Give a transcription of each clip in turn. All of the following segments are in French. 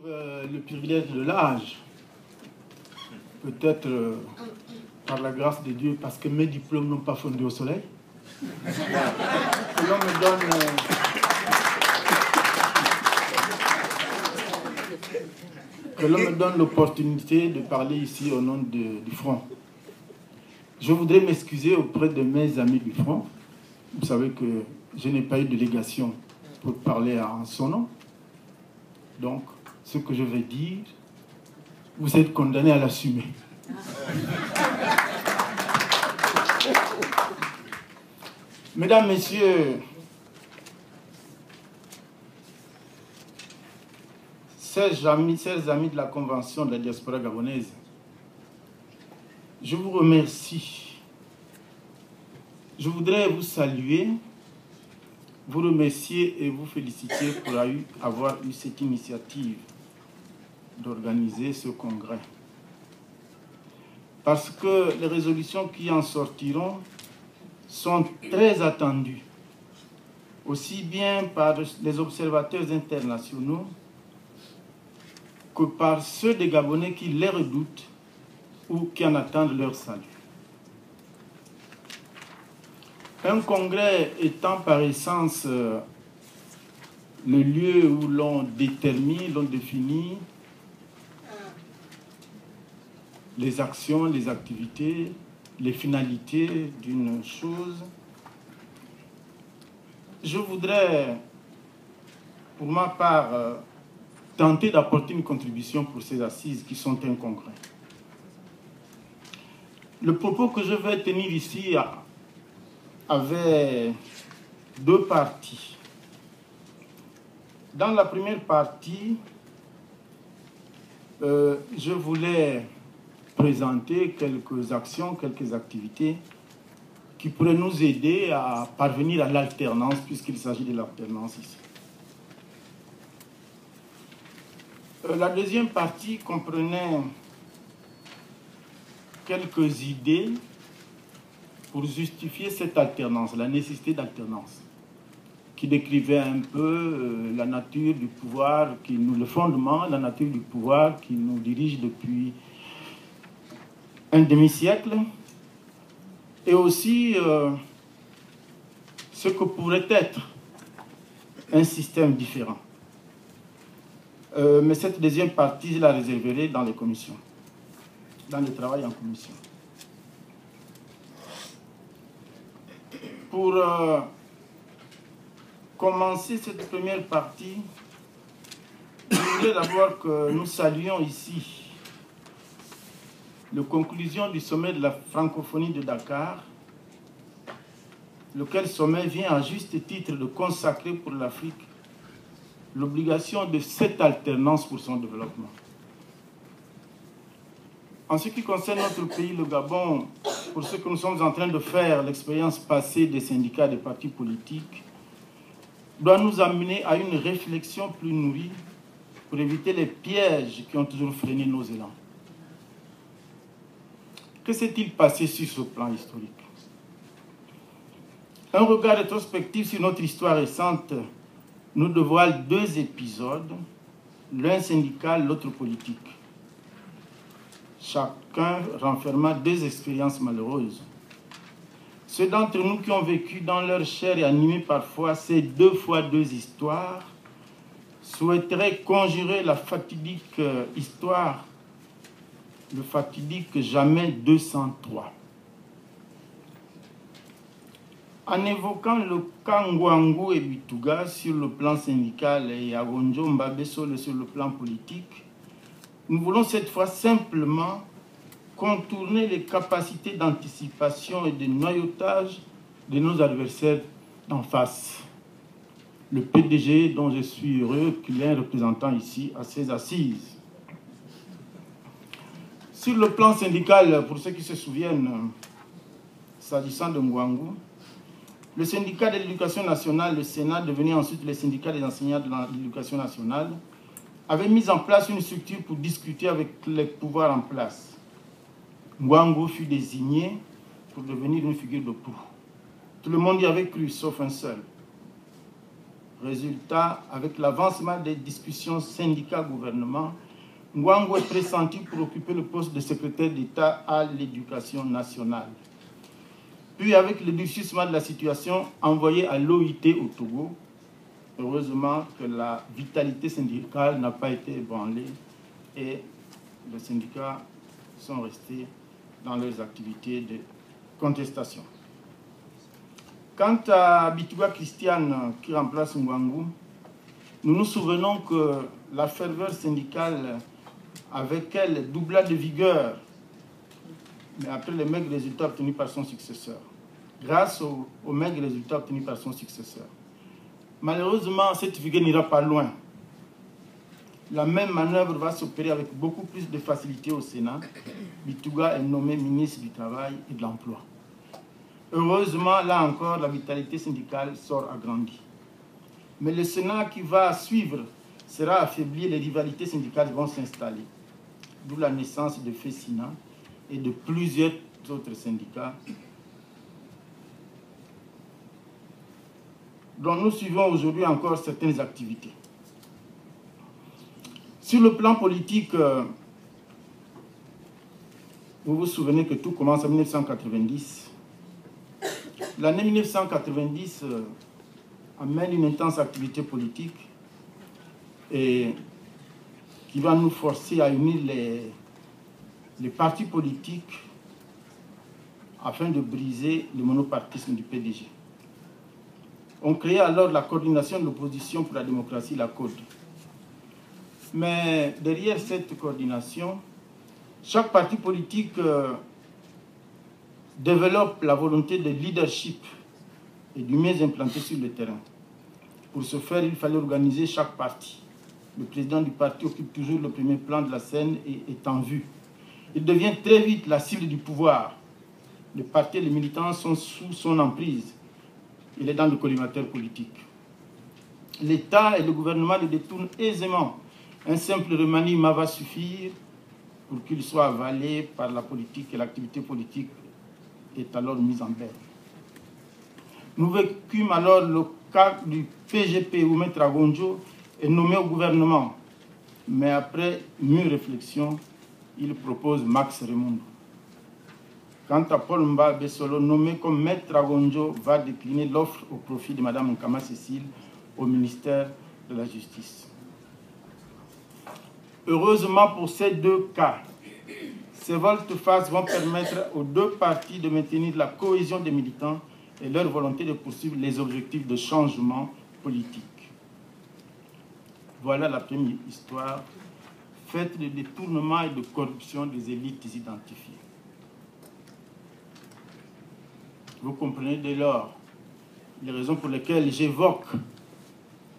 le privilège de l'âge. Peut-être par la grâce de Dieu, parce que mes diplômes n'ont pas fondu au soleil. Que l'on me donne l'opportunité de parler ici au nom du Front. Je voudrais m'excuser auprès de mes amis du Front. Vous savez que je n'ai pas eu de délégation pour parler en son nom. Donc, ce que je vais dire, vous êtes condamnés à l'assumer. Mesdames, Messieurs, chers amis de la Convention de la diaspora gabonaise, je vous remercie. Je voudrais vous saluer, vous remercier et vous féliciter pour avoir eu cette initiative d'organiser ce congrès. Parce que les résolutions qui en sortiront sont très attendues, aussi bien par les observateurs internationaux que par ceux des Gabonais qui les redoutent ou qui en attendent leur salut. Un congrès étant par essence le lieu où l'on détermine, l'on définit les actions, les activités, les finalités d'une chose, je voudrais, pour ma part, tenter d'apporter une contribution pour ces assises qui sont un congrès. Le propos que je vais tenir ici avait deux parties. Dans la première partie, je voulais présenter quelques actions, quelques activités qui pourraient nous aider à parvenir à l'alternance, puisqu'il s'agit de l'alternance ici. La deuxième partie comprenait quelques idées pour justifier cette alternance, la nécessité d'alternance, qui décrivait un peu la nature du pouvoir, le fondement, la nature du pouvoir qui nous dirige depuis un demi-siècle, et aussi ce que pourrait être un système différent. Mais cette deuxième partie, je la réserverai dans les commissions, dans le travail en commission. Pour commencer cette première partie, je voudrais d'abord que nous saluions ici la conclusion du sommet de la francophonie de Dakar, lequel sommet vient à juste titre de consacrer pour l'Afrique l'obligation de cette alternance pour son développement. En ce qui concerne notre pays, le Gabon, pour ce que nous sommes en train de faire, l'expérience passée des syndicats et des partis politiques, doit nous amener à une réflexion plus nourrie pour éviter les pièges qui ont toujours freiné nos élans. Que s'est-il passé sur ce plan historique? Un regard rétrospectif sur notre histoire récente nous dévoile deux épisodes, l'un syndical, l'autre politique. Chacun renfermant deux expériences malheureuses. Ceux d'entre nous qui ont vécu dans leur chair et animés parfois ces deux fois deux histoires souhaiteraient conjurer la fatidique histoire, le fatidique jamais 203. En évoquant le cas Ngwangu et Bituga sur le plan syndical et Agonjo Mbabesole sur le plan politique, nous voulons cette fois simplement contourner les capacités d'anticipation et de noyautage de nos adversaires d'en face. Le PDG, dont je suis heureux qu'il ait un représentant ici à ces assises. Sur le plan syndical, pour ceux qui se souviennent, s'agissant de Ngwangu, le syndicat de l'éducation nationale, le Sénat, devenu ensuite le syndicat des enseignants de l'éducation nationale, avait mis en place une structure pour discuter avec les pouvoirs en place. Ngwangu fut désigné pour devenir une figure de proue. Tout le monde y avait cru, sauf un seul. Résultat, avec l'avancement des discussions syndicats-gouvernement, Ngwangu est pressenti pour occuper le poste de secrétaire d'État à l'éducation nationale. Puis, avec le durcissement de la situation, envoyé à l'OIT au Togo, heureusement que la vitalité syndicale n'a pas été ébranlée et les syndicats sont restés dans leurs activités de contestation. Quant à Bituga Christiane, qui remplace Ngwangu, nous nous souvenons que la ferveur syndicale avec elle doubla de vigueur, mais après les maigres résultats obtenus par son successeur, grâce aux maigres résultats obtenus par son successeur. Malheureusement, cette vigueur n'ira pas loin. La même manœuvre va s'opérer avec beaucoup plus de facilité au Sénat. Bituga est nommé ministre du Travail et de l'Emploi. Heureusement, là encore, la vitalité syndicale sort agrandie. Mais le Sénat qui va suivre sera affaibli et les rivalités syndicales vont s'installer. D'où la naissance de FESINA et de plusieurs autres syndicats dont nous suivons aujourd'hui encore certaines activités. Sur le plan politique, vous vous souvenez que tout commence en 1990. L'année 1990 amène une intense activité politique et qui va nous forcer à unir les partis politiques afin de briser le monopartisme du PDG. On créait alors la coordination de l'opposition pour la démocratie, la CODE. Mais derrière cette coordination, chaque parti politique développe la volonté de leadership et du mieux implanté sur le terrain. Pour ce faire, il fallait organiser chaque parti. Le président du parti occupe toujours le premier plan de la scène et est en vue. Il devient très vite la cible du pouvoir. Le parti et les militants sont sous son emprise. Il est dans le collimateur politique. L'État et le gouvernement le détournent aisément. Un simple remaniement va suffire pour qu'il soit avalé par la politique et l'activité politique est alors mise en berne. Nous vécûmes alors le cas du PGP où Maître Agonjo est nommé au gouvernement. Mais après mûre réflexion, il propose Max Raymond. Quant à Paul Mba Bessolo, nommé comme Maître Agonjo, va décliner l'offre au profit de Mme Nkama Cécile au ministère de la Justice. Heureusement pour ces deux cas, ces volte-face vont permettre aux deux partis de maintenir la cohésion des militants et leur volonté de poursuivre les objectifs de changement politique. Voilà la première histoire, faite de détournement et de corruption des élites identifiées. Vous comprenez dès lors les raisons pour lesquelles j'évoque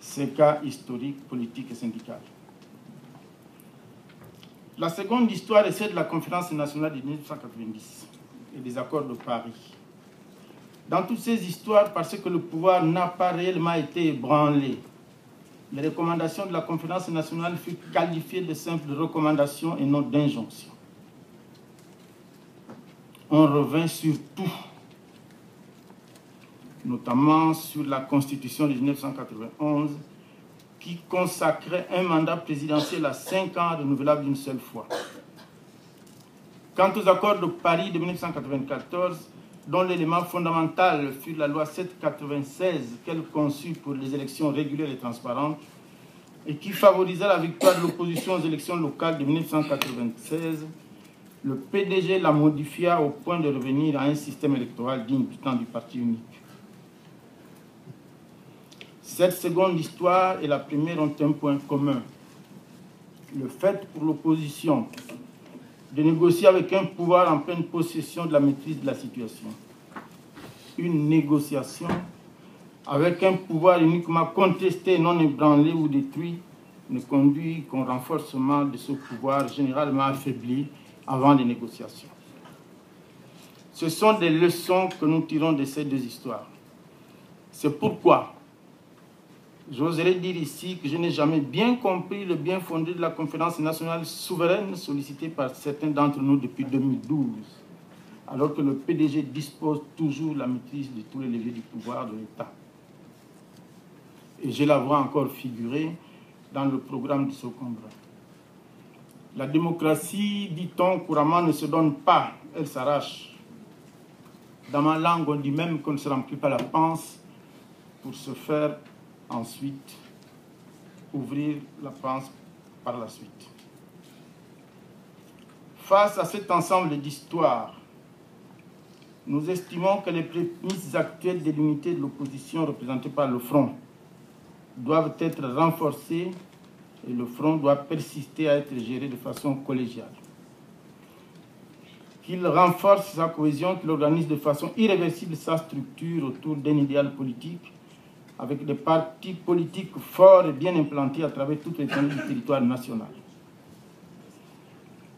ces cas historiques, politiques et syndicaux. La seconde histoire est celle de la conférence nationale de 1990 et des accords de Paris. Dans toutes ces histoires, parce que le pouvoir n'a pas réellement été ébranlé, les recommandations de la conférence nationale furent qualifiées de simples recommandations et non d'injonctions. On revint sur tout, notamment sur la Constitution de 1991, qui consacrait un mandat présidentiel à 5 ans renouvelable d'une seule fois. Quant aux accords de Paris de 1994, dont l'élément fondamental fut la loi 796 qu'elle conçut pour les élections régulières et transparentes, et qui favorisa la victoire de l'opposition aux élections locales de 1996, le PDG la modifia au point de revenir à un système électoral digne du temps du parti unique. Cette seconde histoire et la première ont un point commun. Le fait pour l'opposition de négocier avec un pouvoir en pleine possession de la maîtrise de la situation. Une négociation avec un pouvoir uniquement contesté, non ébranlé ou détruit, ne conduit qu'au renforcement de ce pouvoir généralement affaibli avant les négociations. Ce sont des leçons que nous tirons de ces deux histoires. C'est pourquoi j'oserais dire ici que je n'ai jamais bien compris le bien fondé de la conférence nationale souveraine sollicitée par certains d'entre nous depuis 2012, alors que le PDG dispose toujours de la maîtrise de tous les leviers du pouvoir de l'État. Et je la vois encore figurer dans le programme de ce congrès. La démocratie, dit-on couramment, ne se donne pas, elle s'arrache. Dans ma langue, on dit même qu'on ne se remplit pas la panse pour se faire ensuite ouvrir la panse par la suite. Face à cet ensemble d'histoires, nous estimons que les prémices actuelles de l'unité de l'opposition représentée par le Front doivent être renforcées et le Front doit persister à être géré de façon collégiale. Qu'il renforce sa cohésion, qu'il organise de façon irréversible sa structure autour d'un idéal politique avec des partis politiques forts et bien implantés à travers toute l'étendue du territoire national.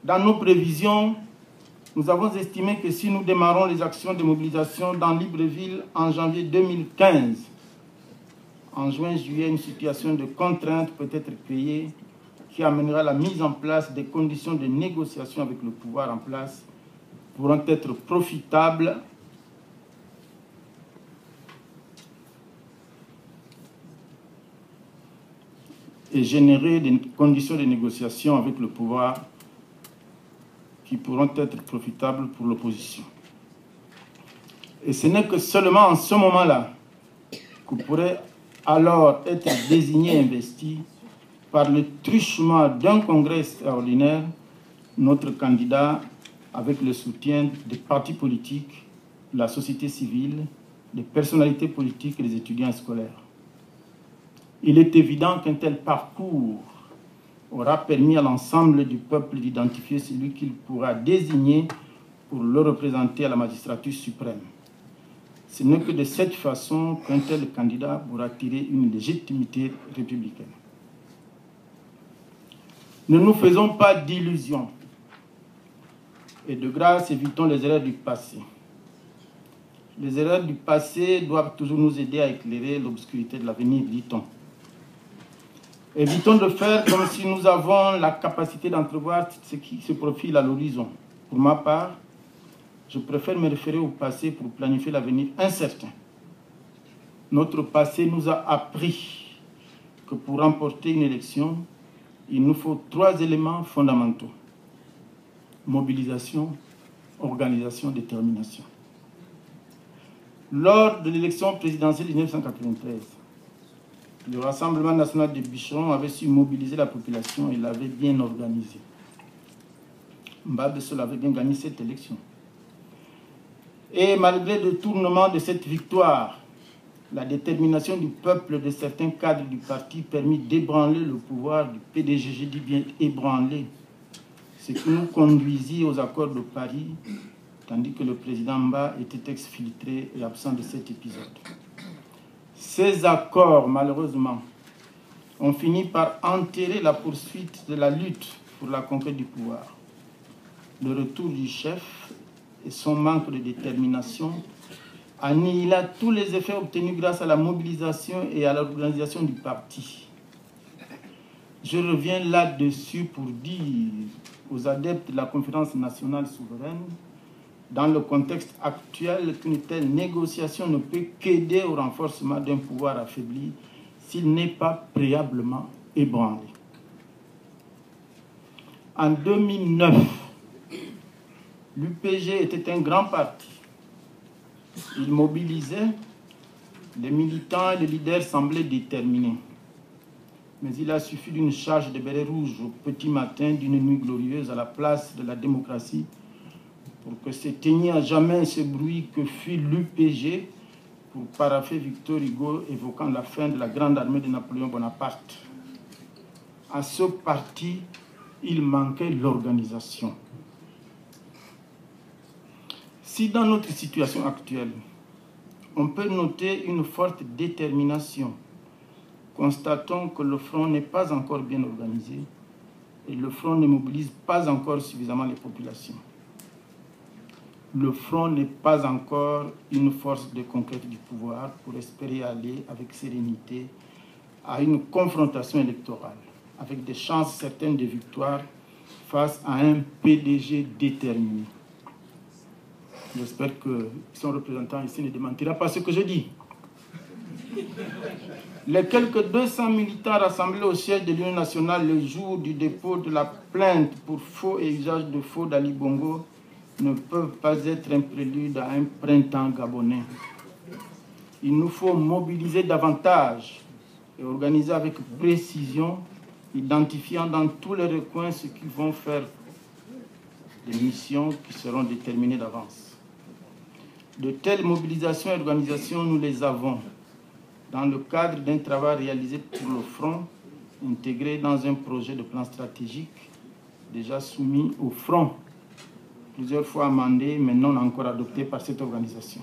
Dans nos prévisions, nous avons estimé que si nous démarrons les actions de mobilisation dans Libreville en janvier 2015, en juin-juillet, une situation de contrainte peut être créée qui amènera la mise en place des conditions de négociation avec le pouvoir en place pourront être profitables et générer des conditions de négociation avec le pouvoir qui pourront être profitables pour l'opposition. Et ce n'est que seulement en ce moment-là que pourrait alors être désigné et investi par le truchement d'un congrès extraordinaire notre candidat avec le soutien des partis politiques, de la société civile, des personnalités politiques et des étudiants scolaires. Il est évident qu'un tel parcours aura permis à l'ensemble du peuple d'identifier celui qu'il pourra désigner pour le représenter à la magistrature suprême. Ce n'est que de cette façon qu'un tel candidat pourra tirer une légitimité républicaine. Ne nous faisons pas d'illusions et de grâce évitons les erreurs du passé. Les erreurs du passé doivent toujours nous aider à éclairer l'obscurité de l'avenir, dit-on. Évitons de faire comme si nous avons la capacité d'entrevoir ce qui se profile à l'horizon. Pour ma part, je préfère me référer au passé pour planifier l'avenir incertain. Notre passé nous a appris que pour remporter une élection, il nous faut 3 éléments fondamentaux. Mobilisation, organisation, détermination. Lors de l'élection présidentielle de 1993, le Rassemblement national des bûcherons avait su mobiliser la population et l'avait bien organisée. Mbabesole avait bien gagné cette élection. Et malgré le tournement de cette victoire, la détermination du peuple de certains cadres du parti permit d'ébranler le pouvoir du PDG, je dis bien ébranler, ce qui nous conduisit aux accords de Paris, tandis que le président Mba était exfiltré et absent de cet épisode. Ces accords, malheureusement, ont fini par enterrer la poursuite de la lutte pour la conquête du pouvoir. Le retour du chef et son manque de détermination annihila tous les effets obtenus grâce à la mobilisation et à l'organisation du parti. Je reviens là-dessus pour dire aux adeptes de la conférence nationale souveraine, dans le contexte actuel, qu'une telle négociation ne peut qu'aider au renforcement d'un pouvoir affaibli s'il n'est pas préalablement ébranlé. En 2009, l'UPG était un grand parti. Il mobilisait, les militants et les leaders semblaient déterminés. Mais il a suffi d'une charge de bérets rouges au petit matin d'une nuit glorieuse à la place de la démocratie pour que s'éteignît à jamais ce bruit que fut l'UPG, pour parapher Victor Hugo évoquant la fin de la grande armée de Napoléon Bonaparte. À ce parti, il manquait l'organisation. Si dans notre situation actuelle, on peut noter une forte détermination, constatons que le front n'est pas encore bien organisé et le front ne mobilise pas encore suffisamment les populations. Le front n'est pas encore une force de conquête du pouvoir pour espérer aller avec sérénité à une confrontation électorale, avec des chances certaines de victoire face à un PDG déterminé. J'espère que son représentant ici ne démentira pas ce que je dis. Les quelques 200 militants rassemblés au siège de l'Union nationale le jour du dépôt de la plainte pour faux et usage de faux d'Ali Bongo ne peuvent pas être un prélude à un printemps gabonais. Il nous faut mobiliser davantage et organiser avec précision, identifiant dans tous les recoins ce qui vont faire des missions qui seront déterminées d'avance. De telles mobilisations et organisations, nous les avons dans le cadre d'un travail réalisé pour le front, intégré dans un projet de plan stratégique déjà soumis au front, plusieurs fois amendé, mais non encore adopté par cette organisation.